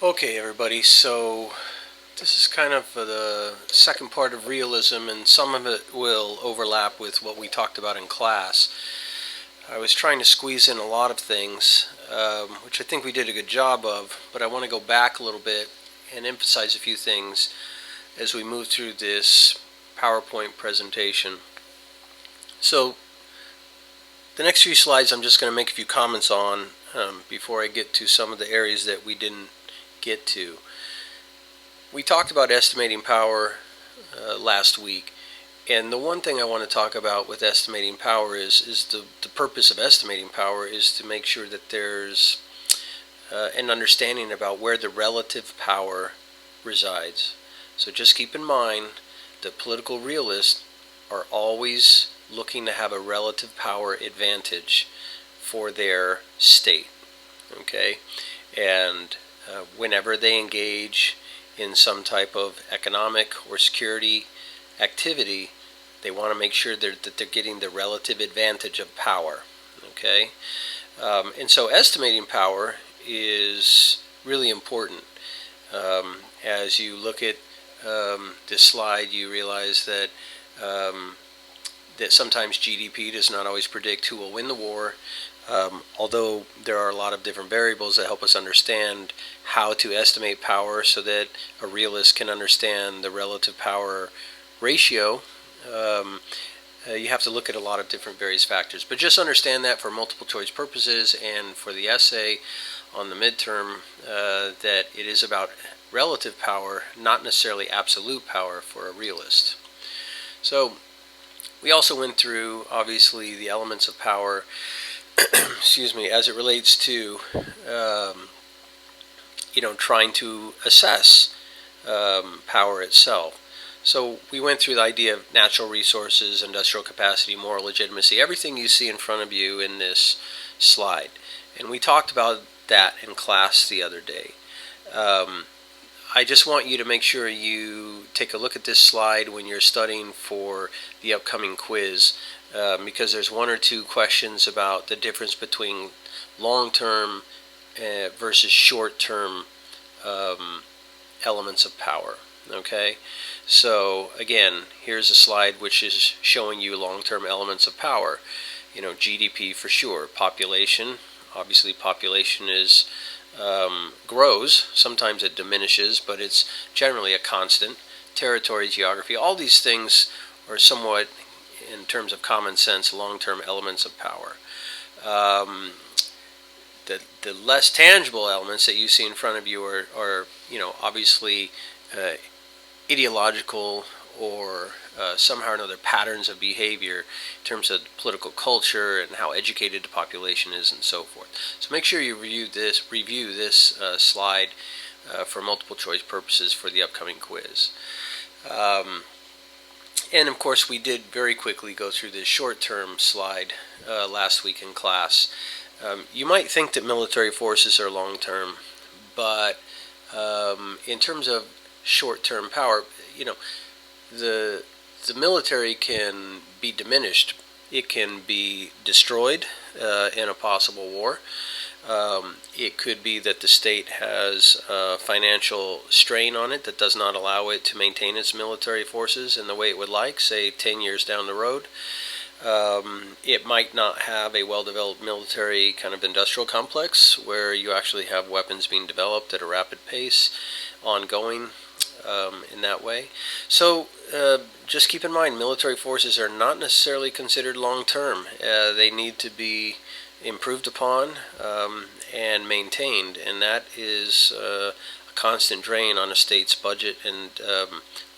Okay, everybody, so this is kind of the second part of realism, and some of it will overlap with what we talked about in class. I was trying to squeeze in a lot of things, which I think we did a good job of, but I want to go back a little bit and emphasize a few things as we move through this PowerPoint presentation. So, the next few slides I'm just going to make a few comments on before I get to some of the areas that we didn't get to. We talked about estimating power last week, and the one thing I want to talk about with estimating power is the purpose of estimating power is to make sure that there's an understanding about where the relative power resides. So just keep in mind that political realists are always looking to have a relative power advantage for their state. Okay, and whenever they engage in some type of economic or security activity, they want to make sure that they're getting the relative advantage of power. Okay, and so estimating power is really important. As you look at this slide, you realize that that sometimes GDP does not always predict who will win the war. Although there are a lot of different variables that help us understand how to estimate power so that a realist can understand the relative power ratio, you have to look at a lot of different various factors. But just understand that for multiple choice purposes and for the essay on the midterm, that it is about relative power, not necessarily absolute power for a realist. So we also went through, obviously, the elements of power excuse me, as it relates to, trying to assess power itself. So we went through the idea of natural resources, industrial capacity, moral legitimacy, everything you see in front of you in this slide. And we talked about that in class the other day. I just want you to make sure you take a look at this slide when you're studying for the upcoming quiz, because there's one or two questions about the difference between long-term versus short-term elements of power. Okay, so again, here's a slide which is showing you long-term elements of power. GDP for sure, population. Obviously, population is grows. Sometimes it diminishes, but it's generally a constant. Territory, geography, all these things are somewhat, in terms of common sense, long-term elements of power. The less tangible elements that you see in front of you are obviously ideological or somehow or another patterns of behavior in terms of political culture and how educated the population is and so forth. So make sure you review this slide for multiple choice purposes for the upcoming quiz. And of course, we did very quickly go through this short-term slide last week in class. You might think that military forces are long-term, but in terms of short-term power, the military can be diminished. It can be destroyed in a possible war. It could be that the state has a financial strain on it that does not allow it to maintain its military forces in the way it would like, say 10 years down the road. It might not have a well-developed military kind of industrial complex where you actually have weapons being developed at a rapid pace, ongoing in that way. So just keep in mind, military forces are not necessarily considered long-term. They need to be improved upon and maintained, and that is a constant drain on a state's budget and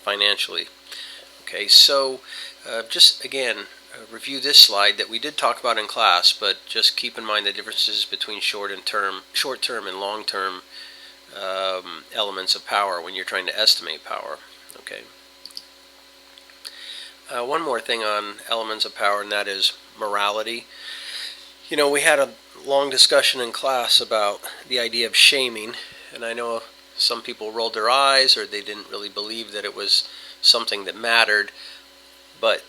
financially. Okay, so just again, review this slide that we did talk about in class, but just keep in mind the differences between short-term and long-term elements of power when you're trying to estimate power. Okay. One more thing on elements of power, and that is morality. We had a long discussion in class about the idea of shaming, and I know some people rolled their eyes or they didn't really believe that it was something that mattered, but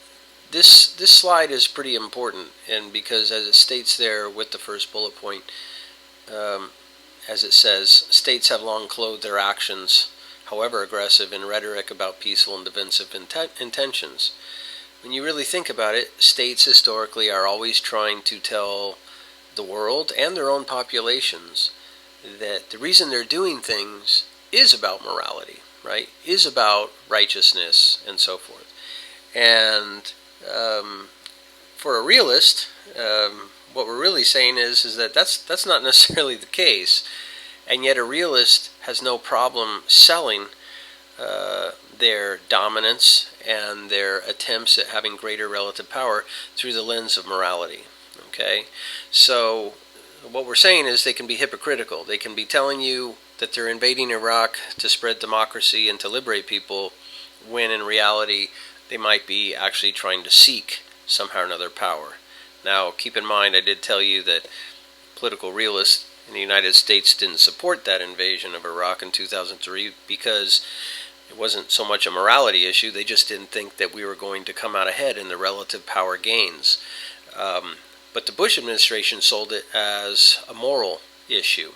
this slide is pretty important, and because as it states there with the first bullet point, as it says, states have long clothed their actions, however aggressive, in rhetoric about peaceful and defensive intentions. When you really think about it, states historically are always trying to tell the world and their own populations that the reason they're doing things is about morality, right? Is about righteousness and so forth. And for a realist, what we're really saying is that that's not necessarily the case, and yet a realist has no problem selling their dominance and their attempts at having greater relative power through the lens of morality. Okay, so what we're saying is they can be hypocritical. They can be telling you that they're invading Iraq to spread democracy and to liberate people, when in reality they might be actually trying to seek somehow or another power. Now, keep in mind, I did tell you that political realists in the United States didn't support that invasion of Iraq in 2003 because it wasn't so much a morality issue. They just didn't think that we were going to come out ahead in the relative power gains. But the Bush administration sold it as a moral issue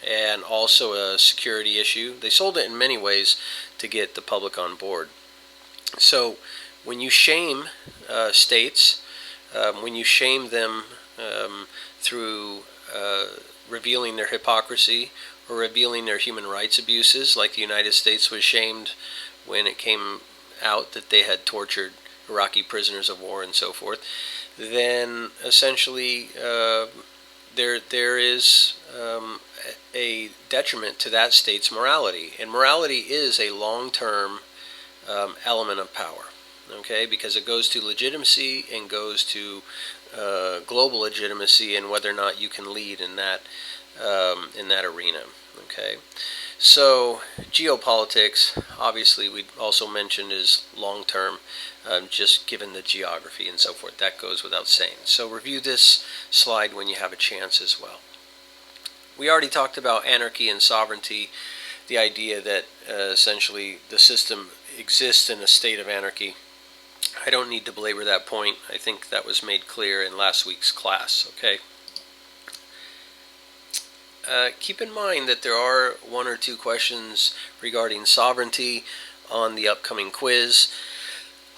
and also a security issue. They sold it in many ways to get the public on board. So when you shame states, when you shame them through revealing their hypocrisy or revealing their human rights abuses, like the United States was shamed when it came out that they had tortured Iraqi prisoners of war and so forth, then essentially there is a detriment to that state's morality. And morality is a long-term element of power, okay, because it goes to legitimacy and goes to global legitimacy and whether or not you can lead in that arena. Okay, so geopolitics, obviously, we also mentioned is long-term, just given the geography and so forth. That goes without saying. So review this slide when you have a chance as well. We already talked about anarchy and sovereignty, the idea that essentially the system exists in a state of anarchy. I don't need to belabor that point. I think that was made clear in last week's class. Okay. Keep in mind that there are one or two questions regarding sovereignty on the upcoming quiz.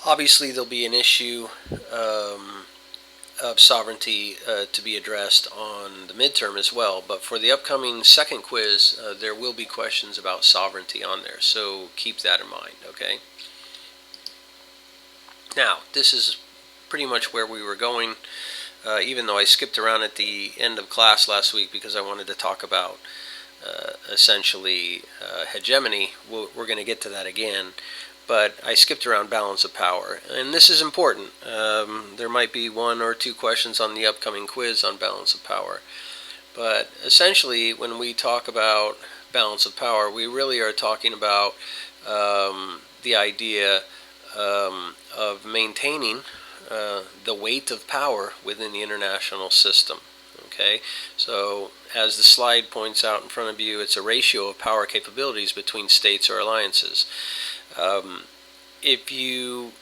Obviously, there'll be an issue of sovereignty to be addressed on the midterm as well. But for the upcoming second quiz, there will be questions about sovereignty on there. So keep that in mind, okay? Now, this is pretty much where we were going, even though I skipped around at the end of class last week because I wanted to talk about essentially hegemony. We're going to get to that again, but I skipped around balance of power, and this is important. There might be one or two questions on the upcoming quiz on balance of power, but essentially when we talk about balance of power, we really are talking about the idea of maintaining the weight of power within the international system. Okay, so as the slide points out in front of you, it's a ratio of power capabilities between states or alliances. If you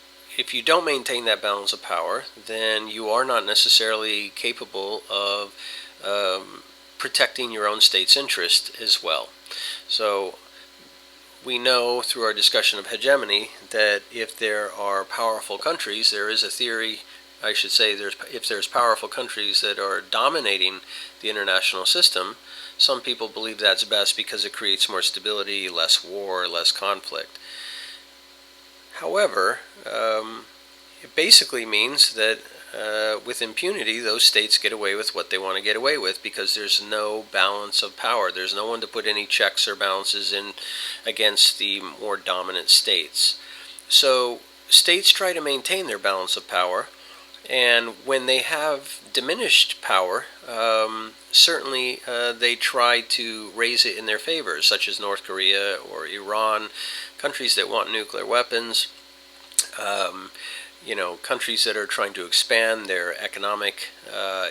don't maintain that balance of power, then you are not necessarily capable of protecting your own state's interest as well. So we know through our discussion of hegemony that if there are powerful countries, there is a theory, I should say, if there's powerful countries that are dominating the international system, some people believe that's best because it creates more stability, less war, less conflict. However, it basically means that with impunity, those states get away with what they want to get away with because there's no balance of power. There's no one to put any checks or balances in against the more dominant states. So states try to maintain their balance of power, and when they have diminished power, certainly they try to raise it in their favor, such as North Korea or Iran, countries that want nuclear weapons. Countries that are trying to expand their economic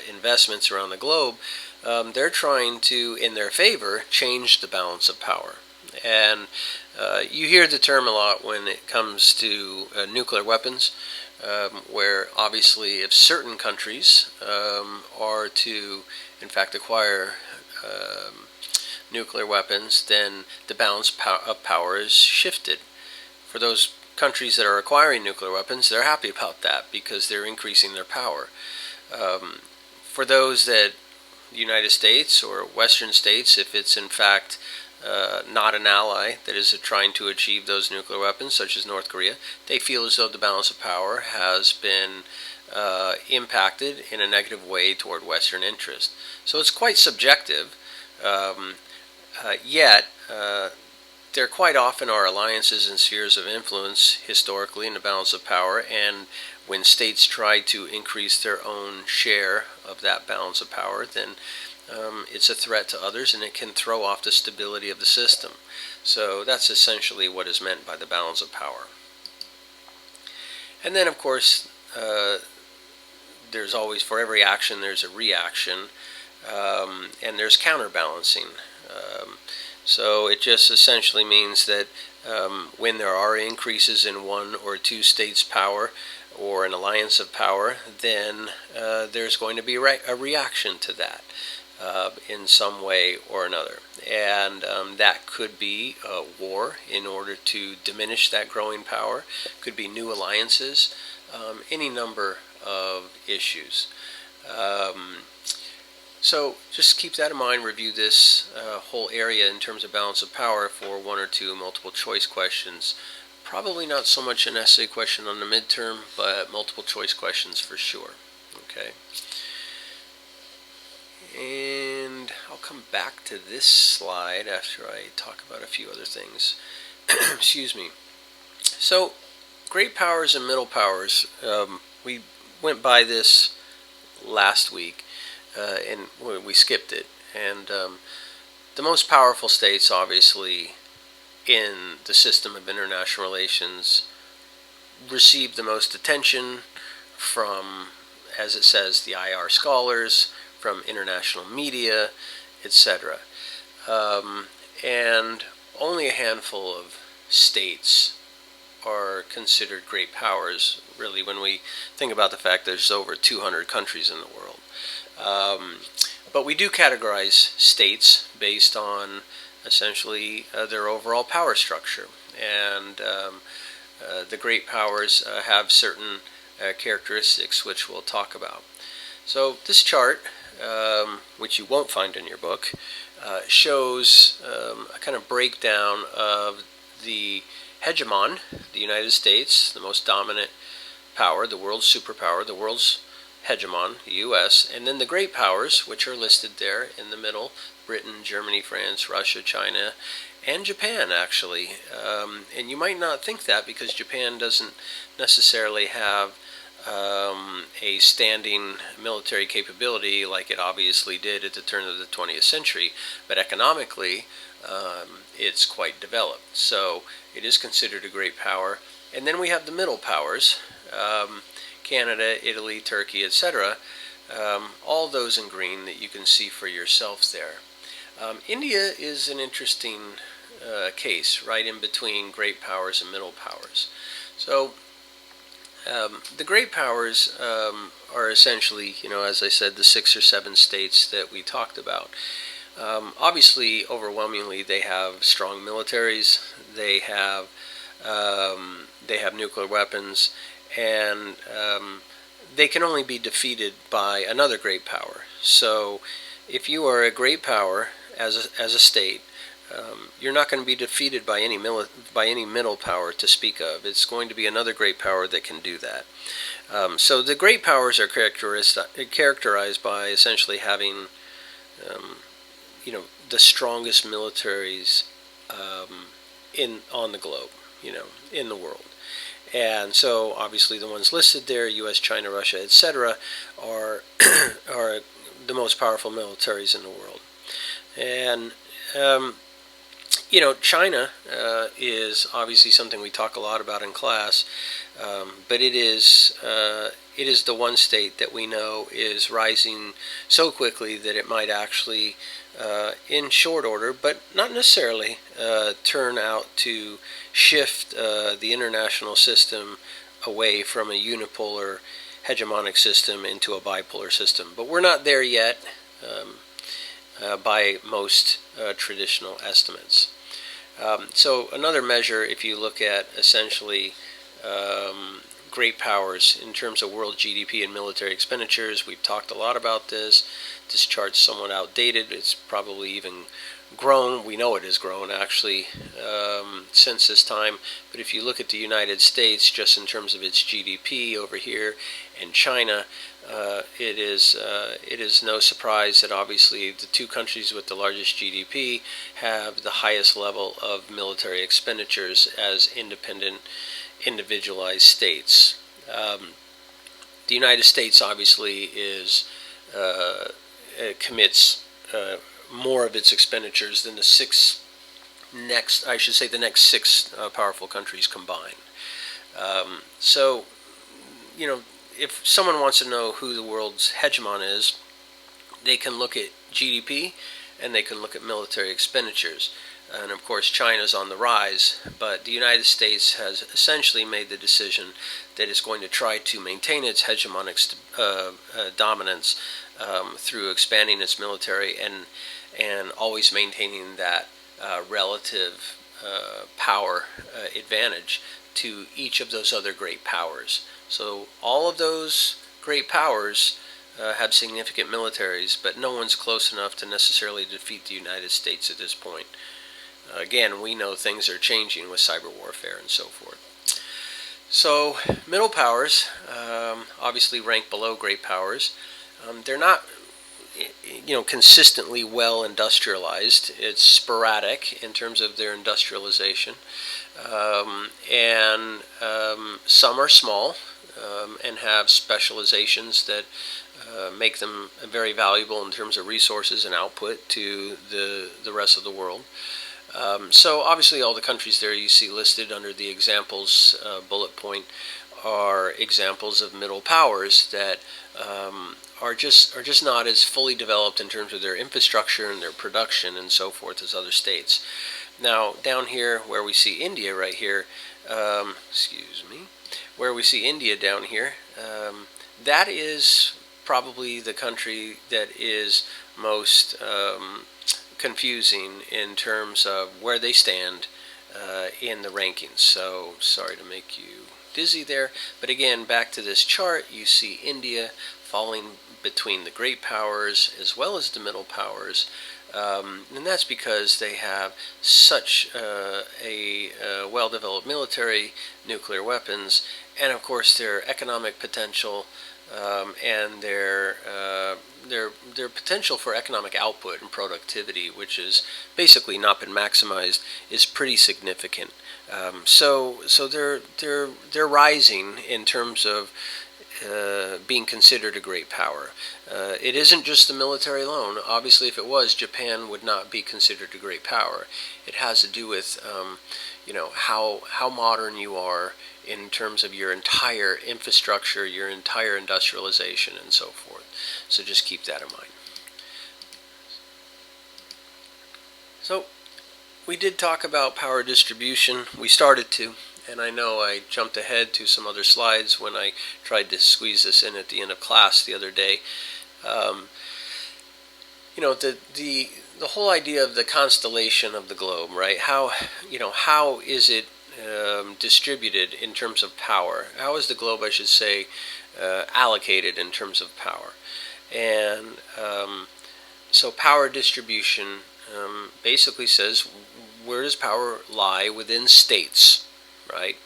investments around the globe, they're trying to, in their favor, change the balance of power. And you hear the term a lot when it comes to nuclear weapons, where obviously if certain countries are to, in fact, acquire nuclear weapons, then the balance of power is shifted. For those countries that are acquiring nuclear weapons, they're happy about that because they're increasing their power. For those that the United States or Western states, if it's in fact not an ally that is trying to achieve those nuclear weapons, such as North Korea, they feel as though the balance of power has been impacted in a negative way toward Western interest. So it's quite subjective, yet there quite often are alliances and spheres of influence historically in the balance of power, and when states try to increase their own share of that balance of power, then it's a threat to others and it can throw off the stability of the system. So that's essentially what is meant by the balance of power. And then, of course, there's always, for every action, there's a reaction, and there's counterbalancing. So it just essentially means that when there are increases in one or two states' power or an alliance of power, then there's going to be a reaction to that in some way or another. And that could be a war in order to diminish that growing power, could be new alliances, any number of issues. So just keep that in mind, review this whole area in terms of balance of power for one or two multiple choice questions. Probably not so much an essay question on the midterm, but multiple choice questions for sure. Okay. And I'll come back to this slide after I talk about a few other things. Excuse me. So, great powers and middle powers. We went by this last week, and we skipped it. And the most powerful states, obviously, in the system of international relations, receive the most attention from, as it says, the IR scholars, from international media, etc. And only a handful of states are considered great powers, really, when we think about the fact there's over 200 countries in the world. But we do categorize states based on essentially their overall power structure. And the great powers have certain characteristics which we'll talk about. So this chart, which you won't find in your book, shows a kind of breakdown of the hegemon, the United States, the most dominant power, the world's superpower, the world's hegemon, the U.S., and then the great powers, which are listed there in the middle: Britain, Germany, France, Russia, China, and Japan, actually. And you might not think that because Japan doesn't necessarily have a standing military capability like it obviously did at the turn of the 20th century, but economically it's quite developed. So it is considered a great power. And then we have the middle powers, Canada, Italy, Turkey, etc. All those in green that you can see for yourselves there. India is an interesting case, right in between great powers and middle powers. So the great powers are essentially, as I said, the 6 or 7 states that we talked about. Obviously, overwhelmingly, they have strong militaries. They have nuclear weapons, and they can only be defeated by another great power. So, if you are a great power as a state, you're not going to be defeated by any middle power to speak of. It's going to be another great power that can do that. So the great powers are characterized by essentially having, the strongest militaries on the globe, in the world. And so obviously the ones listed there, U.S., China, Russia, etc., are are the most powerful militaries in the world. And China is obviously something we talk a lot about in class, but it is the one state that we know is rising so quickly that it might actually, in short order, but not necessarily, turn out to shift the international system away from a unipolar hegemonic system into a bipolar system. But we're not there yet. by most traditional estimates. So another measure, if you look at essentially great powers in terms of world GDP and military expenditures, we've talked a lot about this. This chart's somewhat outdated. It's probably even grown. We know it has grown actually since this time. But if you look at the United States, just in terms of its GDP over here, and China, it is no surprise that obviously the two countries with the largest GDP have the highest level of military expenditures as independent, individualized states. The United States obviously commits more of its expenditures than the next six powerful countries combined. So, if someone wants to know who the world's hegemon is, they can look at GDP and they can look at military expenditures. And of course, China's on the rise, but the United States has essentially made the decision that it's going to try to maintain its hegemonic dominance through expanding its military and always maintaining that relative power advantage to each of those other great powers. So all of those great powers have significant militaries, but no one's close enough to necessarily defeat the United States at this point. Again, we know things are changing with cyber warfare and so forth. So middle powers obviously rank below great powers. They're not consistently well industrialized. It's sporadic in terms of their industrialization. And some are small and have specializations that make them very valuable in terms of resources and output to the rest of the world. So obviously all the countries there you see listed under the examples bullet point are examples of middle powers that are just not as fully developed in terms of their infrastructure and their production and so forth as other states. Now down here where we see India right here, where we see India down here, that is probably the country that is most confusing in terms of where they stand in the rankings. So sorry to make you dizzy there, but again, back to this chart, you see India falling between the great powers as well as the middle powers, and that's because they have such a well-developed military, nuclear weapons, and of course their economic potential and their potential for economic output and productivity, which has basically not been maximized, is pretty significant. So they're rising in terms of being considered a great power. It isn't just the military alone. Obviously, if it was, Japan would not be considered a great power. It has to do with how modern you are in terms of your entire infrastructure, your entire industrialization, and so forth. So just keep that in mind. So we did talk about power distribution. We started to, and I know I jumped ahead to some other slides when I tried to squeeze this in at the end of class the other day. The whole idea of the constellation of the globe, right? How is it distributed in terms of power? How is the globe, I should say, allocated in terms of power? And so power distribution basically says, where does power lie within states, right?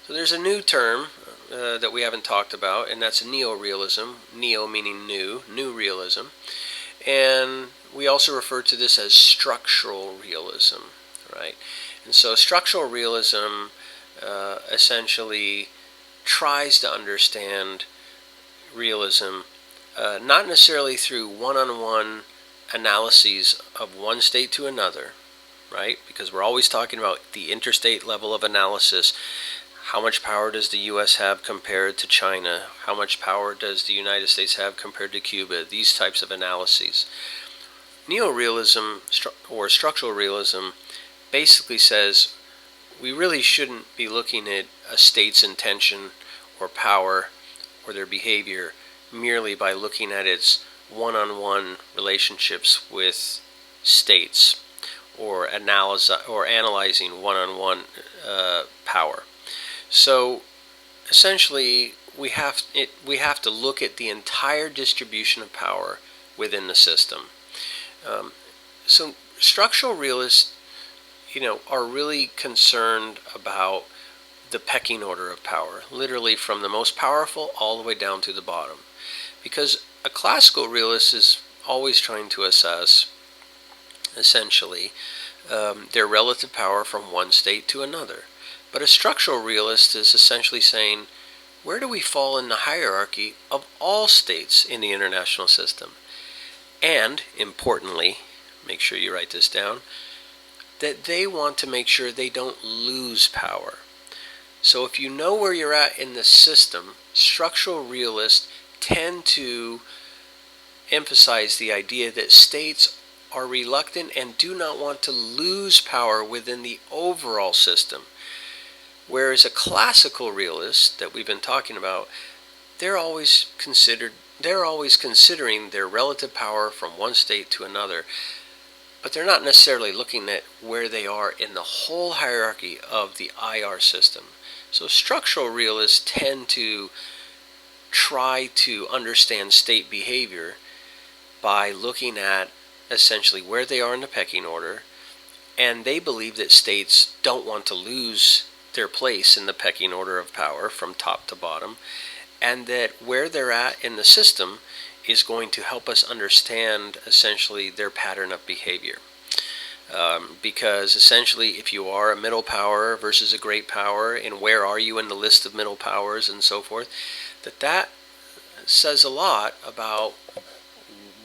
So there's a new term that we haven't talked about, and that's neo-realism. Neo meaning new realism. And we also refer to this as structural realism, right? And so structural realism essentially tries to understand realism not necessarily through one-on-one analyses of one state to another, right? Because we're always talking about the interstate level of analysis. How much power does the U.S. have compared to China? How much power does the United States have compared to Cuba? These types of analyses. Neo-realism or structural realism basically says we really shouldn't be looking at a state's intention or power or their behavior merely by looking at its one-on-one relationships with states or analyzing one-on-one power. So essentially, we have to look at the entire distribution of power within the system. So structural realists, are really concerned about the pecking order of power, literally from the most powerful all the way down to the bottom. Because a classical realist is always trying to assess, essentially, their relative power from one state to another. But a structural realist is essentially saying, where do we fall in the hierarchy of all states in the international system? And, importantly, make sure you write this down, that they want to make sure they don't lose power. So if you know where you're at in the system, structural realists tend to emphasize the idea that states are reluctant and do not want to lose power within the overall system. Whereas a classical realist that we've been talking about, they're always considering their relative power from one state to another, but they're not necessarily looking at where they are in the whole hierarchy of the IR system. So structural realists tend to try to understand state behavior by looking at essentially where they are in the pecking order, and they believe that states don't want to lose their place in the pecking order of power from top to bottom, and that where they're at in the system is going to help us understand essentially their pattern of behavior. Because essentially, if you are a middle power versus a great power, and where are you in the list of middle powers and so forth, that says a lot about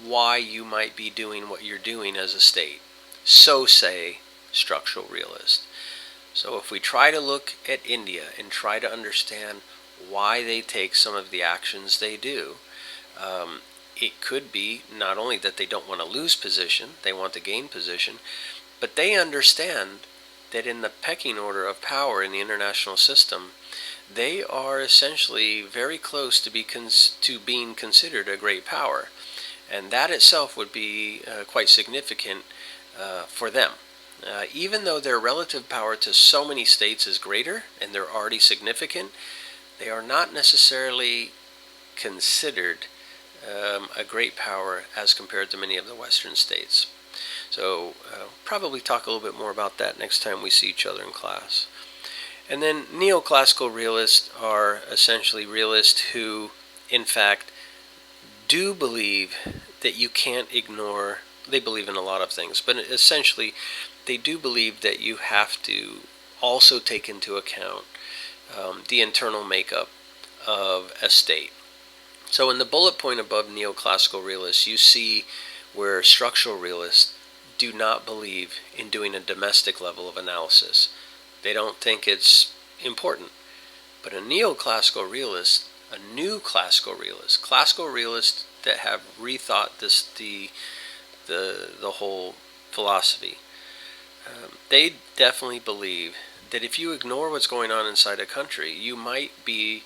why you might be doing what you're doing as a state. So say structural realist. So if we try to look at India and try to understand why they take some of the actions they do, it could be not only that they don't want to lose position, they want to gain position, but they understand that in the pecking order of power in the international system, they are essentially very close to being considered a great power. And that itself would be quite significant for them. Even though their relative power to so many states is greater and they're already significant, they are not necessarily considered a great power as compared to many of the Western states. So probably talk a little bit more about that next time we see each other in class. And then neoclassical realists are essentially realists who, in fact, do believe that you can't ignore, they believe in a lot of things, but essentially they do believe that you have to also take into account the internal makeup of a state. So in the bullet point above neoclassical realists, you see where structural realists do not believe in doing a domestic level of analysis. They don't think it's important. But a neoclassical realist, a new classical realists that have rethought the whole philosophy, they definitely believe that if you ignore what's going on inside a country, you might be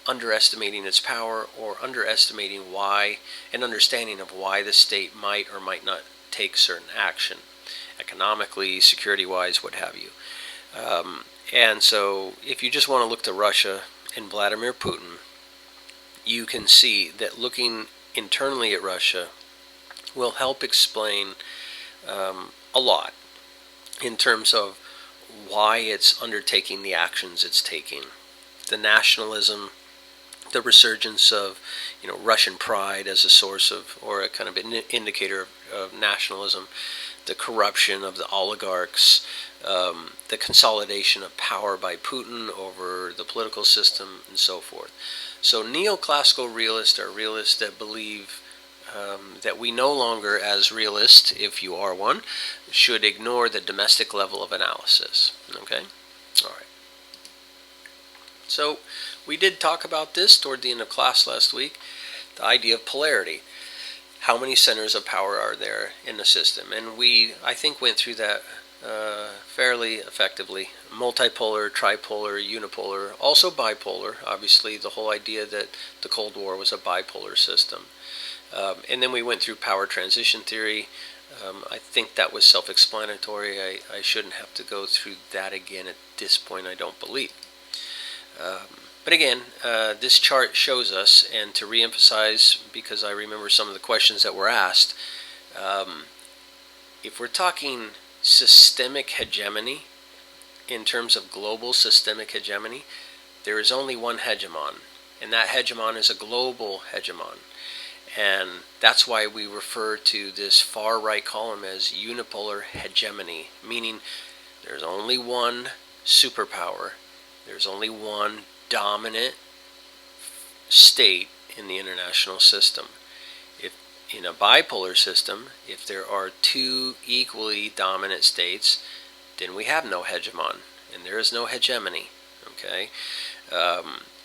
underestimating its power or underestimating why, an understanding of why the state might or might not take certain action, economically, security-wise, what have you. And so if you just want to look to Russia and Vladimir Putin, you can see that looking internally at Russia will help explain a lot in terms of why it's undertaking the actions it's taking. The nationalism, the resurgence of Russian pride as a source of, or a kind of an indicator of nationalism, the corruption of the oligarchs, the consolidation of power by Putin over the political system, and so forth. So neoclassical realists are realists that believe that we no longer, as realists, if you are one, should ignore the domestic level of analysis. Okay? All right. So we did talk about this toward the end of class last week, the idea of polarity. How many centers of power are there in the system? And we, I think, went through that fairly effectively. Multipolar, tripolar, unipolar, also bipolar. Obviously, the whole idea that the Cold War was a bipolar system. And then we went through power transition theory, I think that was self-explanatory. I shouldn't have to go through that again at this point, I don't believe. But again, this chart shows us, and to reemphasize, because I remember some of the questions that were asked, if we're talking systemic hegemony, in terms of global systemic hegemony, there is only one hegemon, and that hegemon is a global hegemon. And that's why we refer to this far right column as unipolar hegemony, meaning there's only one superpower, there's only one dominant state in the international system. If in a bipolar system, if there are two equally dominant states, then we have no hegemon, and there is no hegemony. Okay,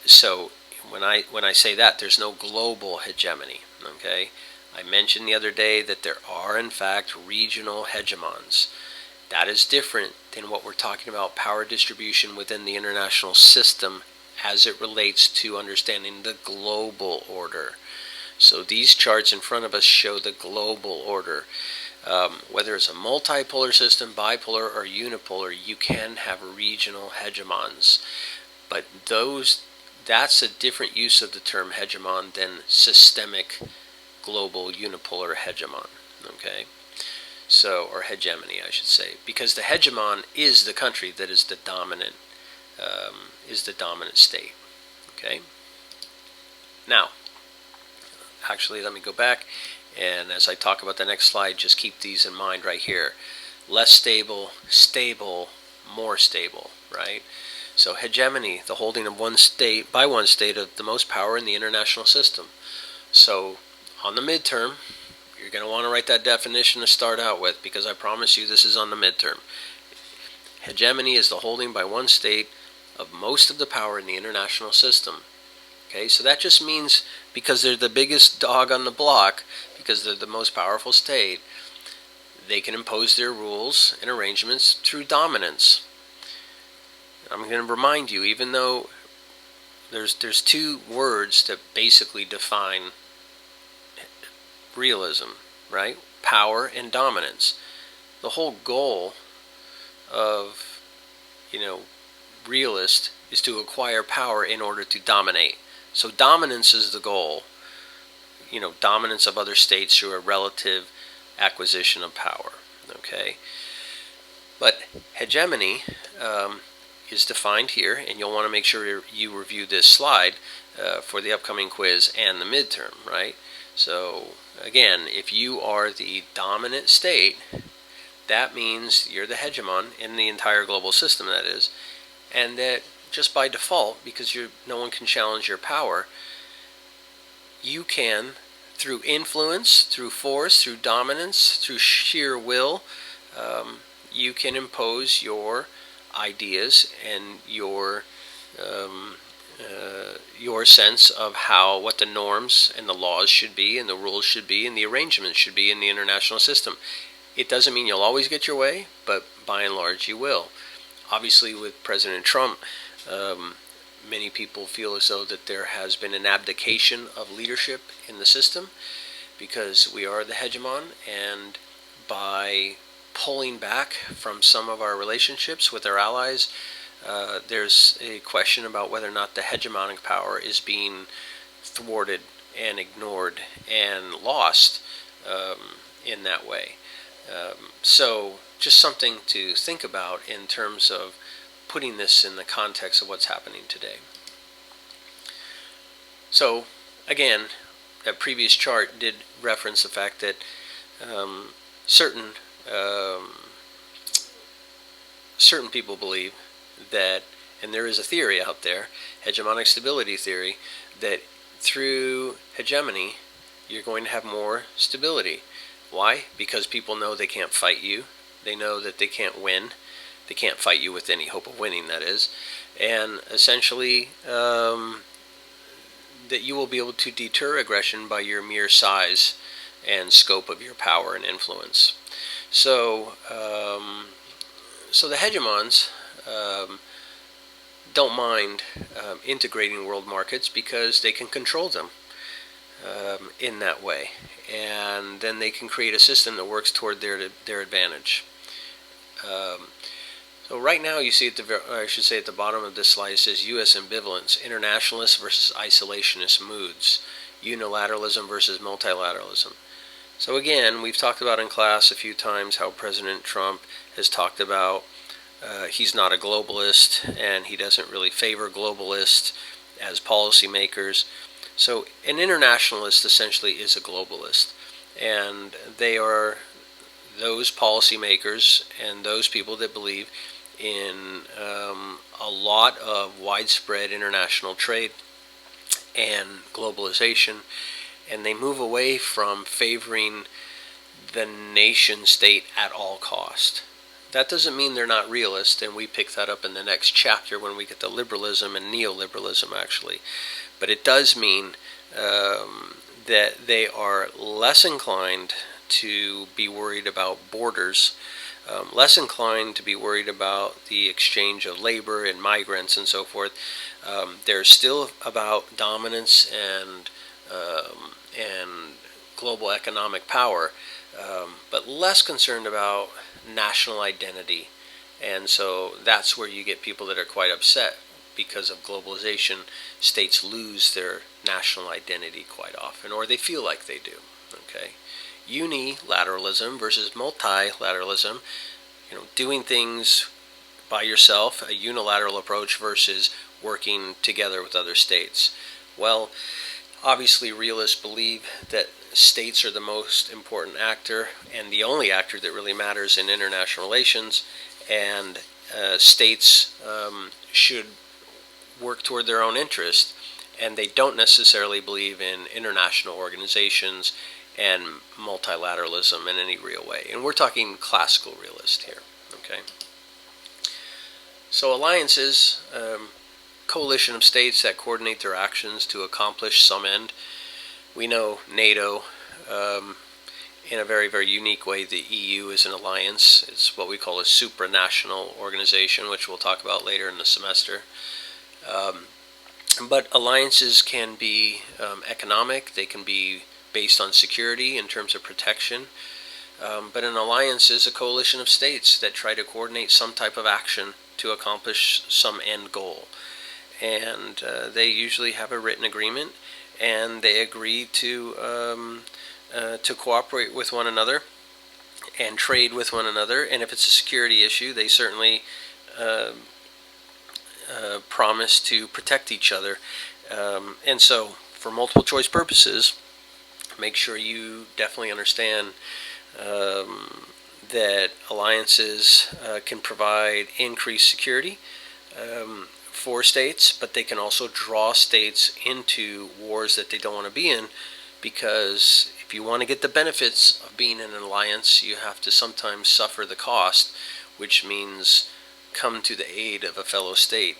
so when I say that, there's no global hegemony. Okay, I mentioned the other day that there are in fact regional hegemons. That is different than what we're talking about power distribution within the international system as it relates to understanding the global order. So these charts in front of us show the global order. Whether it's a multipolar system, bipolar, or unipolar, you can have regional hegemons. But that's a different use of the term hegemon than systemic global unipolar hegemon. Okay? So, or hegemony, I should say, because the hegemon is the country that is the dominant state. Okay? Now, actually, let me go back, and as I talk about the next slide, just keep these in mind right here. Less stable, stable, more stable, right? So hegemony, the holding of one state by one state of the most power in the international system. So on the midterm, you're going to want to write that definition to start out with, because I promise you this is on the midterm. Hegemony is the holding by one state of most of the power in the international system. Okay, so that just means because they're the biggest dog on the block, because they're the most powerful state, they can impose their rules and arrangements through dominance. I'm going to remind you, even though there's two words that basically define realism, right? Power and dominance. The whole goal of, realist is to acquire power in order to dominate. So dominance is the goal. Dominance of other states through a relative acquisition of power. Okay? But hegemony is defined here, and you'll want to make sure you review this slide for the upcoming quiz and the midterm, right? So again, if you are the dominant state, that means you're the hegemon in the entire global system, that is, and that just by default, because no one can challenge your power, you can, through influence, through force, through dominance, through sheer will, you can impose your ideas and your sense of what the norms and the laws should be, and the rules should be, and the arrangements should be in the international system. It doesn't mean you'll always get your way, but by and large you will. Obviously, with President Trump, many people feel as though that there has been an abdication of leadership in the system, because we are the hegemon, and by pulling back from some of our relationships with our allies, there's a question about whether or not the hegemonic power is being thwarted and ignored and lost in that way. So just something to think about in terms of putting this in the context of what's happening today. So again, that previous chart did reference the fact that certain people believe that, and there is a theory out there, hegemonic stability theory, that through hegemony you're going to have more stability. Why? Because people know they can't fight you. They know that they can't win. They can't fight you with any hope of winning, that is. And essentially, that you will be able to deter aggression by your mere size and scope of your power and influence. So, the hegemons don't mind integrating world markets because they can control them. in that way, and then they can create a system that works toward their advantage. Um, so right now you see I should say at the bottom of this slide, it says U.S. ambivalence, internationalist versus isolationist moods, unilateralism versus multilateralism. So again, we've talked about in class a few times how President Trump has talked about he's not a globalist and he doesn't really favor globalists as policymakers. So an internationalist essentially is a globalist, and they are those policymakers and those people that believe in a lot of widespread international trade and globalization, and they move away from favoring the nation state at all cost. That doesn't mean they're not realist, and we pick that up in the next chapter when we get to liberalism and neoliberalism, actually. But it does mean that they are less inclined to be worried about borders, less inclined to be worried about the exchange of labor and migrants and so forth. They're still about dominance and global economic power, but less concerned about national identity. And so that's where you get people that are quite upset because of globalization. States lose their national identity quite often, or they feel like they do. Okay, unilateralism versus multilateralism. Doing things by yourself, a unilateral approach versus working together with other states. Well, obviously, realists believe that states are the most important actor and the only actor that really matters in international relations, and states should work toward their own interest, and they don't necessarily believe in international organizations and multilateralism in any real way. And we're talking classical realist here. Okay. So alliances, coalition of states that coordinate their actions to accomplish some end. We know NATO, in a very, very unique way. The EU is an alliance. It's what we call a supranational organization, which we'll talk about later in the semester. But alliances can be economic. They can be based on security in terms of protection. But an alliance is a coalition of states that try to coordinate some type of action to accomplish some end goal. And they usually have a written agreement, and they agree to cooperate with one another and trade with one another. And if it's a security issue, they certainly promise to protect each other. And so, for multiple choice purposes, make sure you definitely understand that alliances can provide increased security for states, but they can also draw states into wars that they don't want to be in, because if you want to get the benefits of being in an alliance, you have to sometimes suffer the cost, which means come to the aid of a fellow state,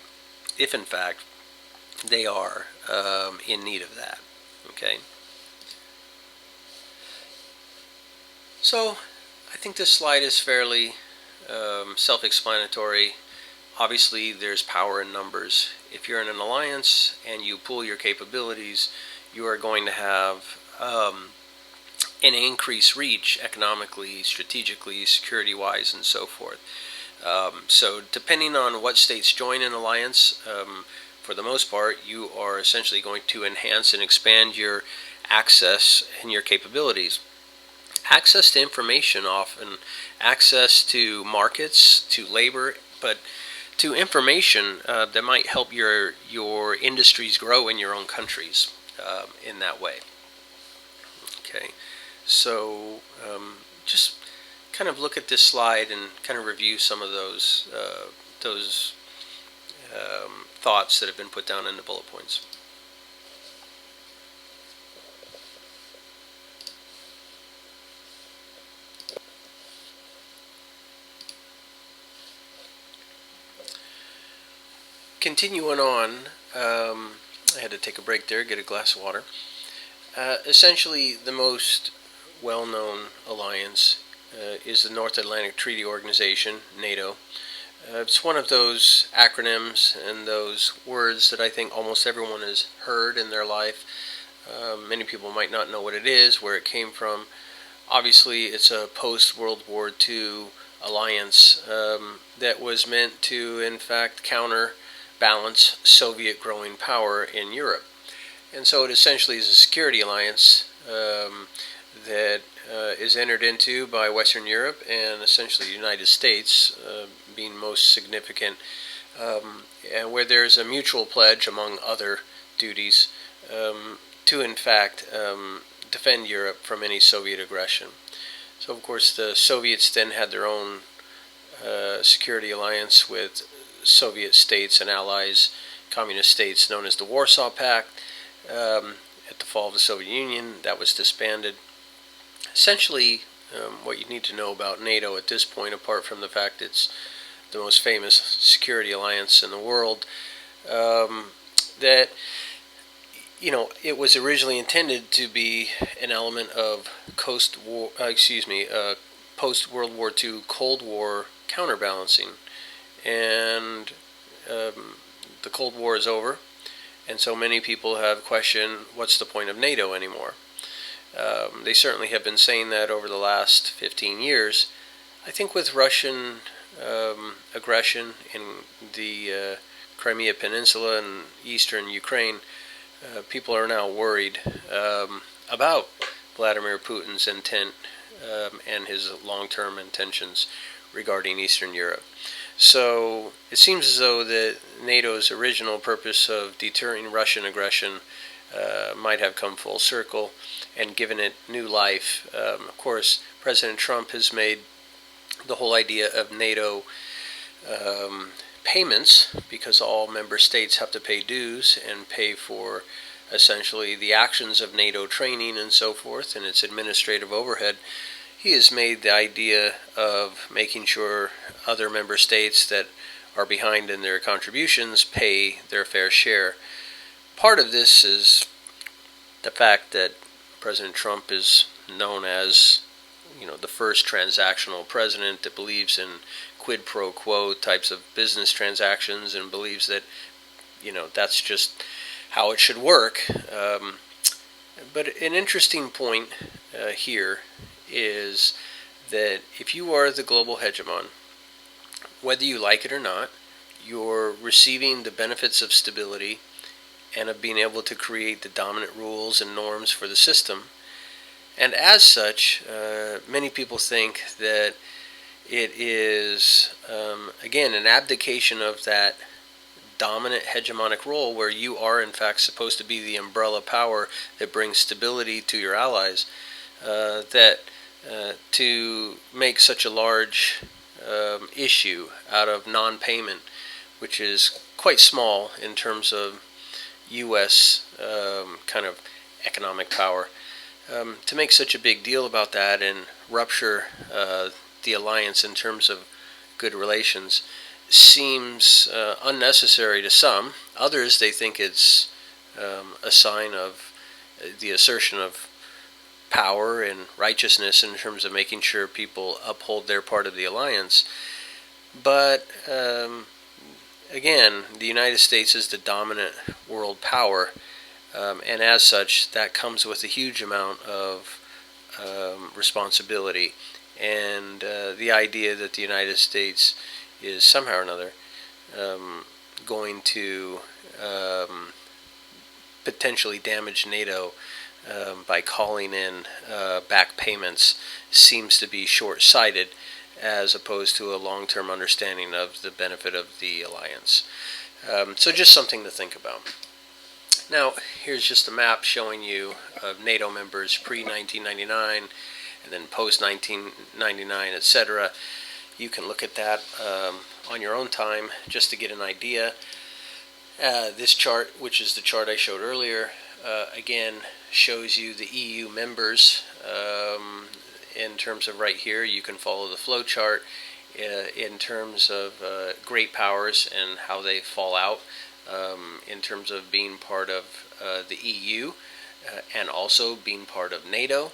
if in fact they are in need of that. Okay. So I think this slide is fairly self-explanatory. Obviously, there's power in numbers. If you're in an alliance and you pool your capabilities, you are going to have an increased reach economically, strategically, security-wise, and so forth. So depending on what states join an alliance, for the most part, you are essentially going to enhance and expand your access and your capabilities. Access to information often, access to markets, to labor, but to information that might help your industries grow in your own countries in that way. Okay, so just kind of look at this slide and kind of review some of those thoughts that have been put down in the bullet points. Continuing on, I had to take a break there, get a glass of water. Essentially, the most well-known alliance is the North Atlantic Treaty Organization, NATO. It's one of those acronyms and those words that I think almost everyone has heard in their life. Many people might not know what it is, where it came from. Obviously, it's a post-World War II alliance that was meant to, in fact, counterbalance Soviet growing power in Europe. And so it essentially is a security alliance that is entered into by Western Europe and essentially the United States being most significant, and where there's a mutual pledge, among other duties, to in fact defend Europe from any Soviet aggression. So of course the Soviets then had their own security alliance with Soviet states and allies, communist states, known as the Warsaw Pact. At the fall of the Soviet Union, that was disbanded. Essentially, what you need to know about NATO at this point, apart from the fact it's the most famous security alliance in the world, that it was originally intended to be an element of post-World War II Cold War counterbalancing, and the Cold War is over. And so many people have questioned, what's the point of NATO anymore? They certainly have been saying that over the last 15 years. I think with Russian aggression in the Crimea Peninsula and eastern Ukraine, people are now worried about Vladimir Putin's intent and his long-term intentions regarding Eastern Europe. So it seems as though that NATO's original purpose of deterring Russian aggression might have come full circle and given it new life. Of course, President Trump has made the whole idea of NATO payments, because all member states have to pay dues and pay for essentially the actions of NATO training and so forth and its administrative overhead. He has made the idea of making sure other member states that are behind in their contributions pay their fair share. Part of this is the fact that President Trump is known as, the first transactional president that believes in quid pro quo types of business transactions and believes that, that's just how it should work. But an interesting point here is that if you are the global hegemon, whether you like it or not, you're receiving the benefits of stability and of being able to create the dominant rules and norms for the system. And as such, many people think that it is, again, an abdication of that dominant hegemonic role where you are in fact supposed to be the umbrella power that brings stability to your allies, that to make such a large issue out of non-payment, which is quite small in terms of U.S. Kind of economic power, to make such a big deal about that and rupture the alliance in terms of good relations seems unnecessary to some. Others, they think it's a sign of the assertion of power and righteousness in terms of making sure people uphold their part of the alliance. But again, the United States is the dominant world power, and as such, that comes with a huge amount of responsibility. And the idea that the United States is somehow or another going to potentially damage NATO by calling in back payments seems to be short-sighted, as opposed to a long-term understanding of the benefit of the alliance. So just something to think about. Now, here's just a map showing you of NATO members pre-1999 and then post-1999, etc. You can look at that on your own time just to get an idea. This chart, which is the chart I showed earlier, again shows you the EU members. In terms of right here, you can follow the flow chart in terms of great powers and how they fall out in terms of being part of the EU and also being part of NATO.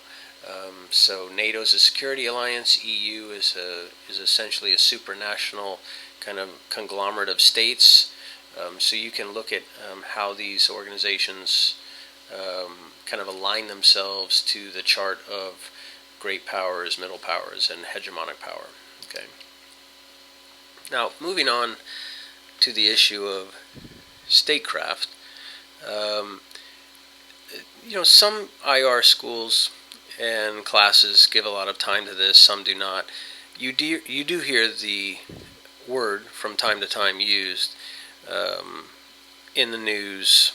So NATO is a security alliance. EU is essentially a supranational kind of conglomerate of states. So you can look at how these organizations kind of align themselves to the chart of great powers, middle powers, and hegemonic power. Okay. Now, moving on to the issue of statecraft, um, some IR schools and classes give a lot of time to this, some do not. You do hear the word from time to time used in the news.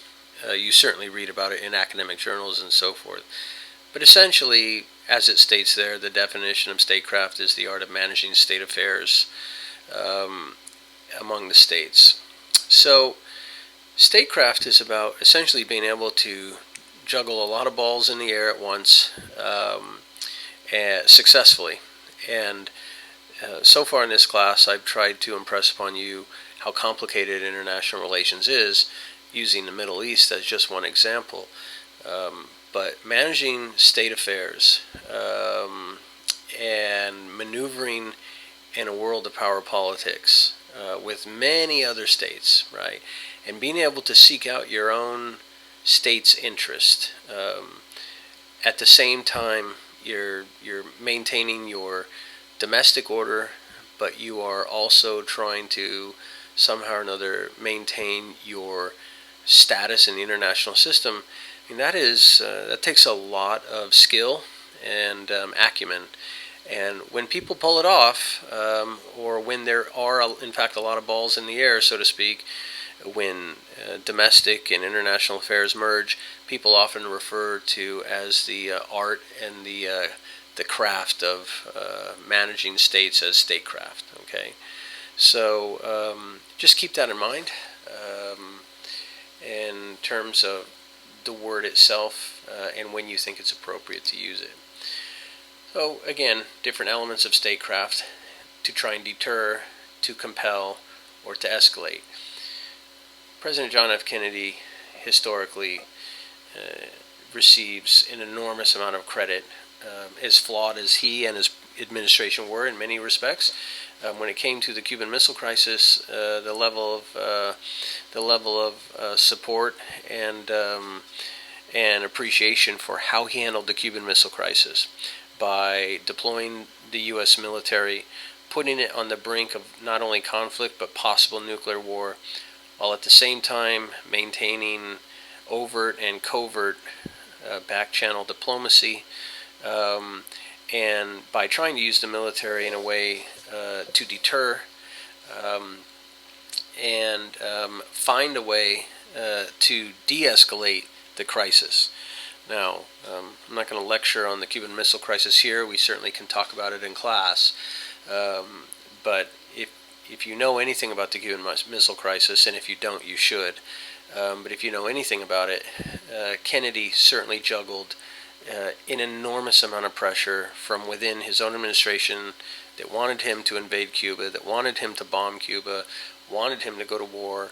You certainly read about it in academic journals and so forth. But essentially, as it states there, the definition of statecraft is the art of managing state affairs among the states. So, statecraft is about essentially being able to juggle a lot of balls in the air at once successfully. And so far in this class, I've tried to impress upon you how complicated international relations is, using the Middle East as just one example. But managing state affairs and maneuvering in a world of power politics with many other states, right? And being able to seek out your own state's interest. At the same time, you're maintaining your domestic order, but you are also trying to somehow or another maintain your status in the international system. I mean, that takes a lot of skill and acumen. And when people pull it off, or when there are, in fact, a lot of balls in the air, so to speak, when domestic and international affairs merge, people often refer to as the art and the craft of managing states as statecraft. Okay, so just keep that in mind in terms of the word itself and when you think it's appropriate to use it. So again, different elements of statecraft: to try and deter, to compel, or to escalate. President John F. Kennedy historically receives an enormous amount of credit, as flawed as he and his administration were in many respects. When it came to the Cuban Missile Crisis, the level of support and appreciation for how he handled the Cuban Missile Crisis by deploying the U.S. military, putting it on the brink of not only conflict but possible nuclear war, while at the same time maintaining overt and covert back-channel diplomacy, and by trying to use the military in a way to deter and find a way to de-escalate the crisis. Now, I'm not going to lecture on the Cuban Missile Crisis here. We certainly can talk about it in class. But if you know anything about the Cuban Missile Crisis, and if you don't, you should, but if you know anything about it, Kennedy certainly juggled an enormous amount of pressure from within his own administration that wanted him to invade Cuba, that wanted him to bomb Cuba, wanted him to go to war.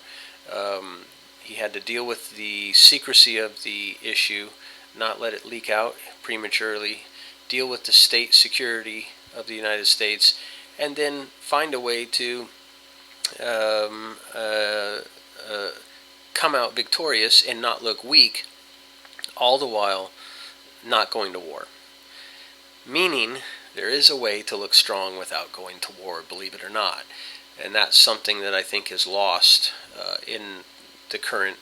He had to deal with the secrecy of the issue, not let it leak out prematurely, deal with the state security of the United States, and then find a way to come out victorious and not look weak, all the while not going to war. Meaning, there is a way to look strong without going to war, believe it or not. And that's something that I think is lost in the current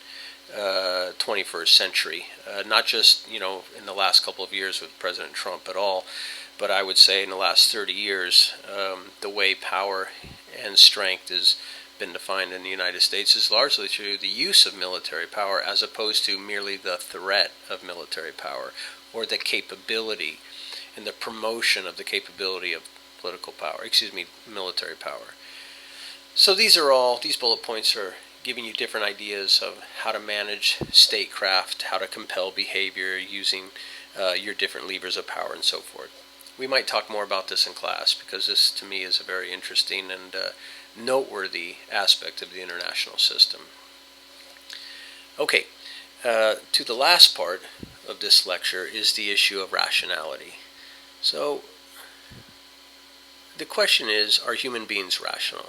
21st century. Not just, in the last couple of years with President Trump at all, but I would say in the last 30 years, the way power and strength has been defined in the United States is largely through the use of military power as opposed to merely the threat of military power or the capability and the promotion of the capability of military power. So these bullet points are giving you different ideas of how to manage statecraft, how to compel behavior using your different levers of power and so forth. We might talk more about this in class because this to me is a very interesting and noteworthy aspect of the international system. Okay, to the last part of this lecture is the issue of rationality. So the question is, are human beings rational,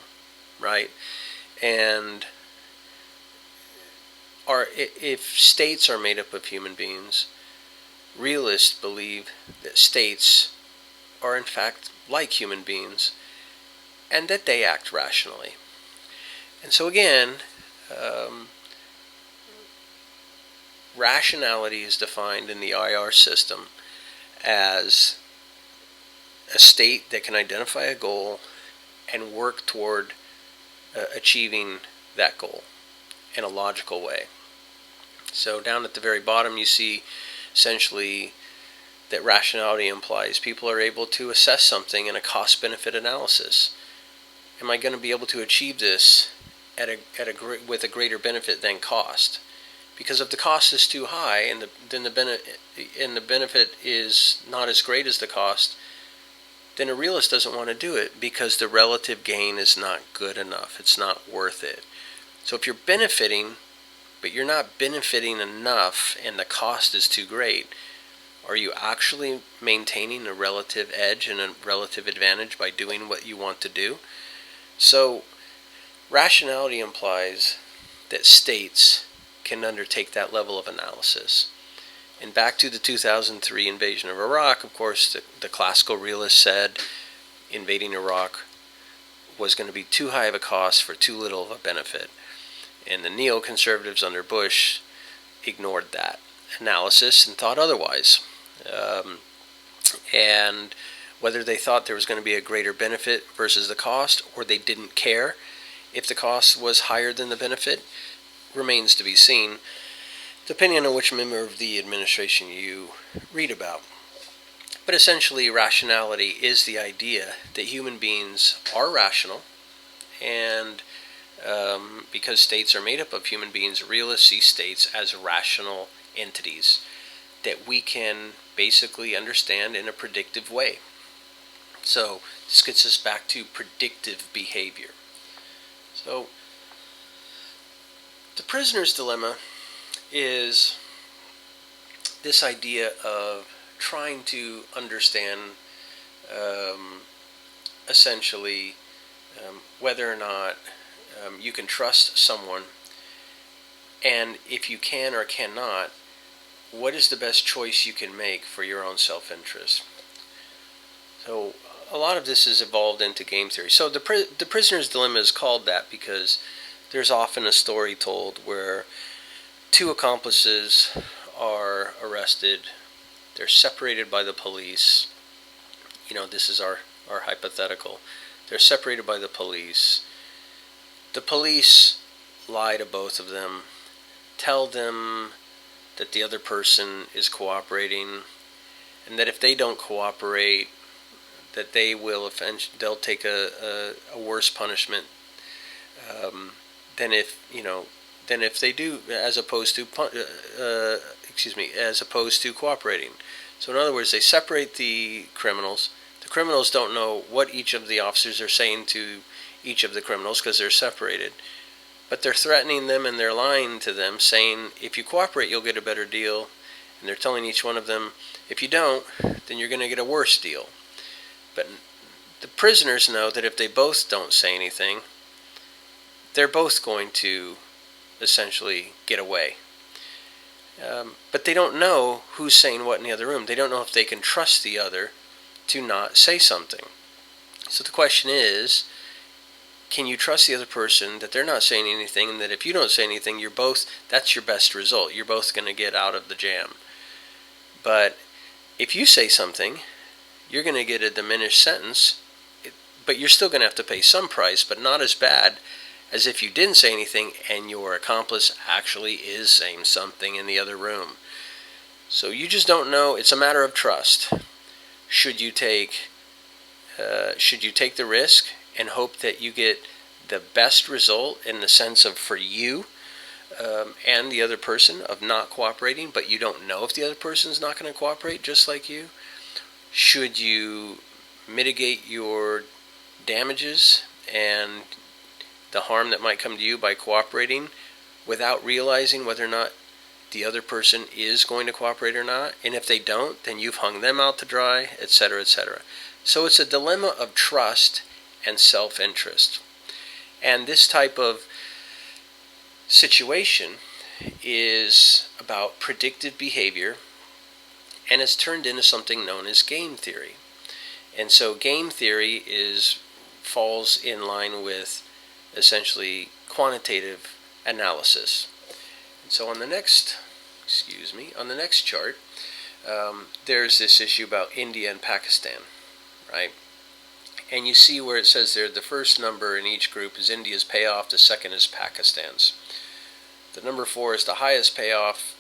right? And if states are made up of human beings, Realists believe that states are in fact like human beings and that they act rationally. And so again, rationality is defined in the IR system as a state that can identify a goal and work toward achieving that goal in a logical way. So down at the very bottom you see essentially that rationality implies people are able to assess something in a cost-benefit analysis. Am I going to be able to achieve this with a greater benefit than cost? Because if the cost is too high and the benefit is not as great as the cost, then a realist doesn't want to do it because the relative gain is not good enough. It's not worth it. So if you're benefiting, but you're not benefiting enough and the cost is too great, are you actually maintaining a relative edge and a relative advantage by doing what you want to do? So rationality implies that states can undertake that level of analysis. And back to the 2003 invasion of Iraq, of course, the classical realists said invading Iraq was going to be too high of a cost for too little of a benefit. And the neoconservatives under Bush ignored that analysis and thought otherwise. And whether they thought there was going to be a greater benefit versus the cost, or they didn't care if the cost was higher than the benefit, remains to be seen, depending on which member of the administration you read about. But essentially, rationality is the idea that human beings are rational, and because states are made up of human beings, realists see states as rational entities that we can basically understand in a predictive way. So this gets us back to predictive behavior. So the prisoner's dilemma is this idea of trying to understand essentially whether or not you can trust someone, and if you can or cannot, what is the best choice you can make for your own self-interest. So a lot of this is evolved into game theory. So the prisoner's dilemma is called that because there's often a story told where two accomplices are arrested, they're separated by the police. This is our hypothetical. They're separated by the police. The police lie to both of them, tell them that the other person is cooperating, and that if they don't cooperate, that they'll take a worse punishment than if they do, as opposed to cooperating. So in other words, they separate the criminals. The criminals don't know what each of the officers are saying to each of the criminals because they're separated. But they're threatening them and they're lying to them, saying, if you cooperate, you'll get a better deal. And they're telling each one of them, if you don't, then you're going to get a worse deal. But the prisoners know that if they both don't say anything, they're both going to essentially get away. But they don't know who's saying what in the other room. They don't know if they can trust the other to not say something. So the question is, can you trust the other person that they're not saying anything, and that if you don't say anything, that's your best result. You're both going to get out of the jam. But if you say something, you're going to get a diminished sentence, but you're still going to have to pay some price, but not as bad as if you didn't say anything and your accomplice actually is saying something in the other room. So you just don't know. It's a matter of trust. Should you take the risk and hope that you get the best result in the sense of for you and the other person of not cooperating, but you don't know if the other person's not going to cooperate just like you? Should you mitigate your damages and the harm that might come to you by cooperating without realizing whether or not the other person is going to cooperate or not? And if they don't, then you've hung them out to dry, etc., etc. So it's a dilemma of trust and self-interest. And this type of situation is about predictive behavior and it's turned into something known as game theory. And so game theory falls in line with essentially quantitative analysis. And so on the next chart, there's this issue about India and Pakistan, right? And you see where it says there the first number in each group is India's payoff, the second is Pakistan's. The number 4 is the highest payoff,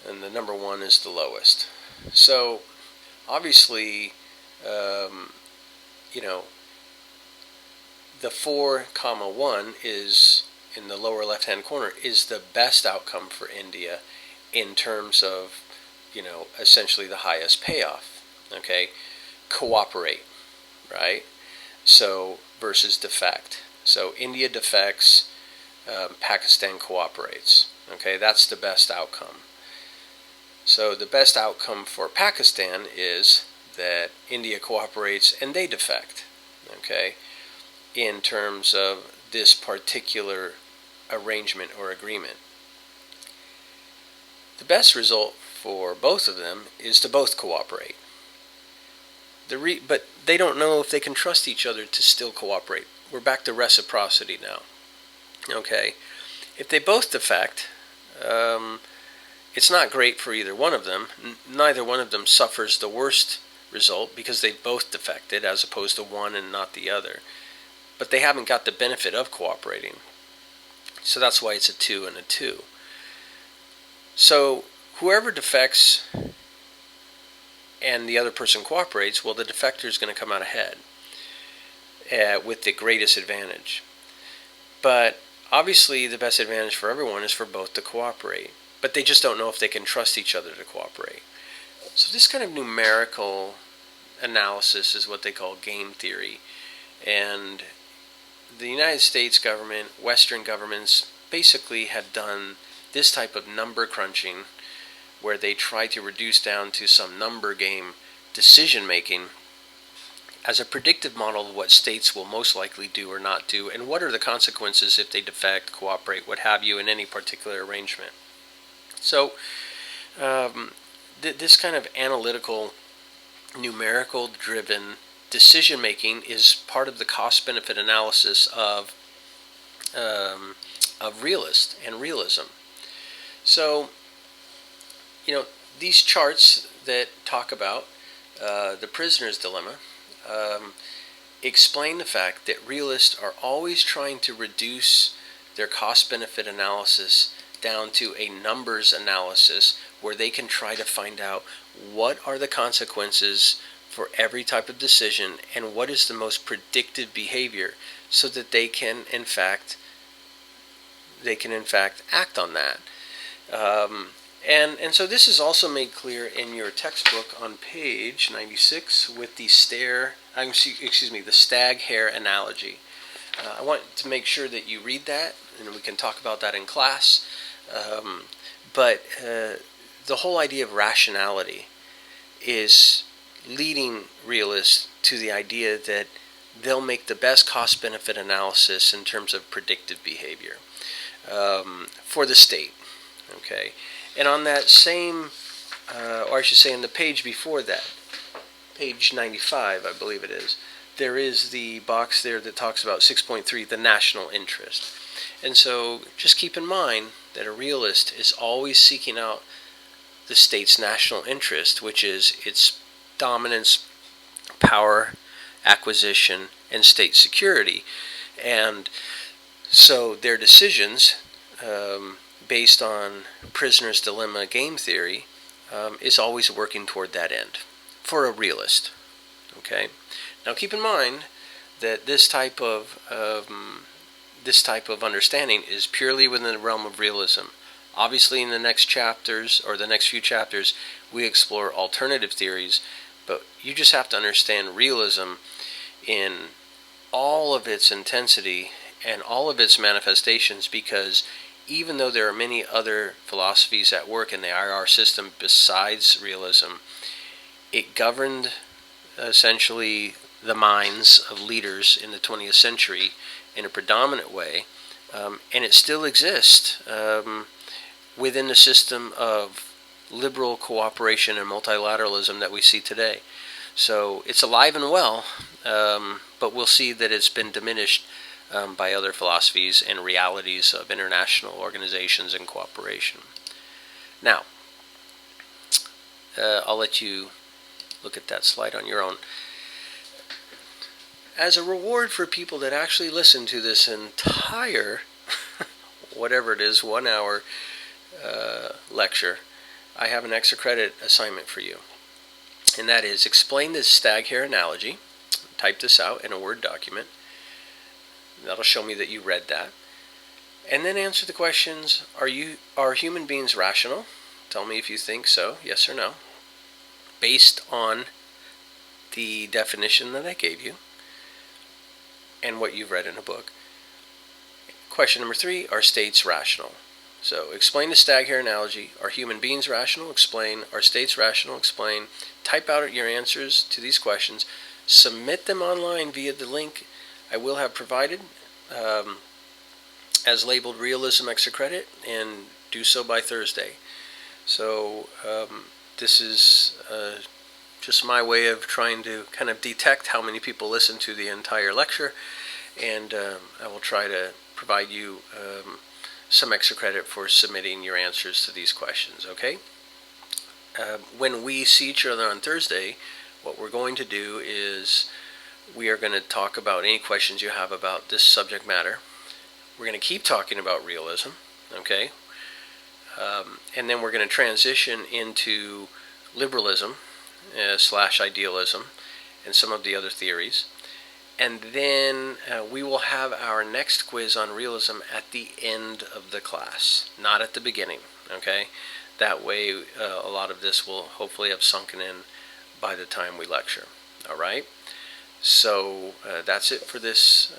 and the number 1 is the lowest. So obviously, the 4, 1 is in the lower left-hand corner is the best outcome for India in terms of, essentially the highest payoff. Okay, cooperate, right? So versus defect. So India defects, Pakistan cooperates. Okay, that's the best outcome. So the best outcome for Pakistan is that India cooperates and they defect. Okay, in terms of this particular arrangement or agreement. The best result for both of them is to both cooperate. But they don't know if they can trust each other to still cooperate. We're back to reciprocity now. Okay, if they both defect, it's not great for either one of them. Neither one of them suffers the worst result because they both defected as opposed to one and not the other. But they haven't got the benefit of cooperating. So that's why it's a 2 and a 2. So whoever defects and the other person cooperates, well, the defector is going to come out ahead with the greatest advantage. But obviously the best advantage for everyone is for both to cooperate. But they just don't know if they can trust each other to cooperate. So this kind of numerical analysis is what they call game theory. And the United States government, Western governments, basically have done this type of number crunching where they try to reduce down to some number game decision making as a predictive model of what states will most likely do or not do, and what are the consequences if they defect, cooperate, what have you, in any particular arrangement. So this kind of analytical, numerical driven decision making is part of the cost benefit analysis of realist and realism. So these charts that talk about the prisoner's dilemma explain the fact that realists are always trying to reduce their cost benefit analysis down to a numbers analysis where they can try to find out what are the consequences for every type of decision and what is the most predictive behavior so that they can in fact act on that. And so this is also made clear in your textbook on page 96 with the the stag hare analogy. I want to make sure that you read that, and we can talk about that in class. But the whole idea of rationality is leading realists to the idea that they'll make the best cost-benefit analysis in terms of predictive behavior for the state. Okay, and on that same, or I should say, in the page before that, page 95, I believe it is, there is the box there that talks about 6.3, the national interest. And so just keep in mind that a realist is always seeking out the state's national interest, which is its dominance, power, acquisition, and state security. And so their decisions, based on prisoner's dilemma game theory, is always working toward that end for a realist. Okay. Now keep in mind that this type of understanding is purely within the realm of realism. Obviously, in the next chapters or the next few chapters, we explore alternative theories, but you just have to understand realism in all of its intensity and all of its manifestations, because even though there are many other philosophies at work in the IR system besides realism, it governed essentially the minds of leaders in the 20th century in a predominant way, and it still exists within the system of liberal cooperation and multilateralism that we see today. So it's alive and well, but we'll see that it's been diminished by other philosophies and realities of international organizations and cooperation. Now, I'll let you look at that slide on your own. As a reward for people that actually listen to this entire, whatever it is, 1 hour lecture, I have an extra credit assignment for you. And that is, explain this stag hair analogy. Type this out in a Word document. That'll show me that you read that. And then answer the questions, are human beings rational? Tell me if you think so, yes or no, based on the definition that I gave you and what you've read in a book. Question number 3, are states rational? So explain the stag hair analogy. Are human beings rational? Explain. Are states rational? Explain. Type out your answers to these questions. Submit them online via the link I will have provided as labeled Realism Extra Credit, and do so by Thursday. So this is just my way of trying to kind of detect how many people listen to the entire lecture, and I will try to provide you some extra credit for submitting your answers to these questions, okay? When we see each other on Thursday, what we're going to do is we are going to talk about any questions you have about this subject matter. We're going to keep talking about realism, okay? And then we're going to transition into liberalism / idealism and some of the other theories. And then we will have our next quiz on realism at the end of the class, not at the beginning, okay? That way a lot of this will hopefully have sunken in by the time we lecture, all right? So that's it for this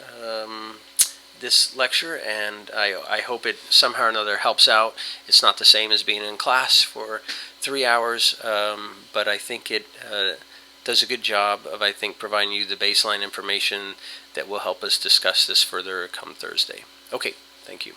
this lecture, and I hope it somehow or another helps out. It's not the same as being in class for 3 hours, but I think it does a good job of, I think, providing you the baseline information that will help us discuss this further come Thursday. Okay, thank you.